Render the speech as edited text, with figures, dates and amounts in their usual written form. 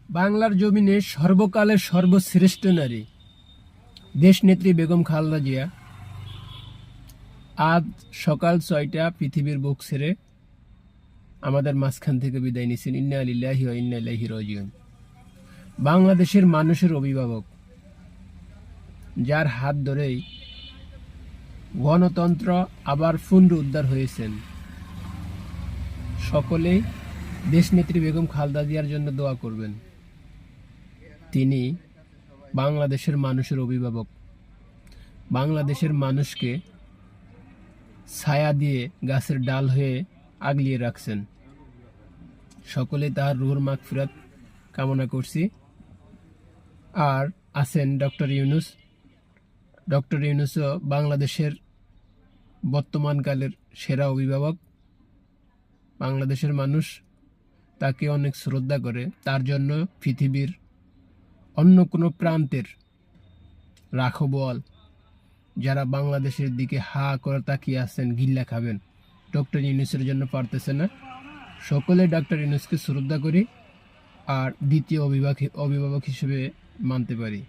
বাংলার জমিনে সর্বকালের সর্বশ্রেষ্ঠ নারী দেশনেত্রী বেগম খালেদা জিয়া আজ সকাল ৬টা পৃথিবীর বুক ছেড়ে আমাদের মাঝখান থেকে বিদায় নিয়েছেন। ইন্না লিল্লাহি ওয়া ইন্না ইলাইহি রাজিউন। বাংলাদেশের মানুষের অভিভাবক, যার হাত ধরেই গণতন্ত্র আবার পুনরুদ্ধার হয়েছেন। সকলেই দেশনেত্রী বেগম খালেদা জিয়ার জন্য দোয়া করবেন। তিনি বাংলাদেশের মানুষের অভিভাবক, বাংলাদেশের মানুষকে ছায়া দিয়ে গাছের ডাল হয়ে আগলিয়ে রাখছেন। সকলে তার রুহুর মাগফিরাত কামনা করছি। আর আছেন ডক্টর ইউনূস। ডক্টর ইউনূসও বাংলাদেশের বর্তমানকালের সেরা অভিভাবক। বাংলাদেশের মানুষ তাকে অনেক শ্রদ্ধা করে। তার জন্য পৃথিবীর অন্য কোনো প্রান্তের রাখবল যারা বাংলাদেশের দিকে হা করে তাকিয়ে আছেন, গিল্লা খাবেন, ডক্টর ইউনূসের জন্য পারতেছে না। সকলে ডক্টর ইউনূসকে শ্রদ্ধা করি আর দ্বিতীয় অভিভাবক হিসেবে মানতে পারি।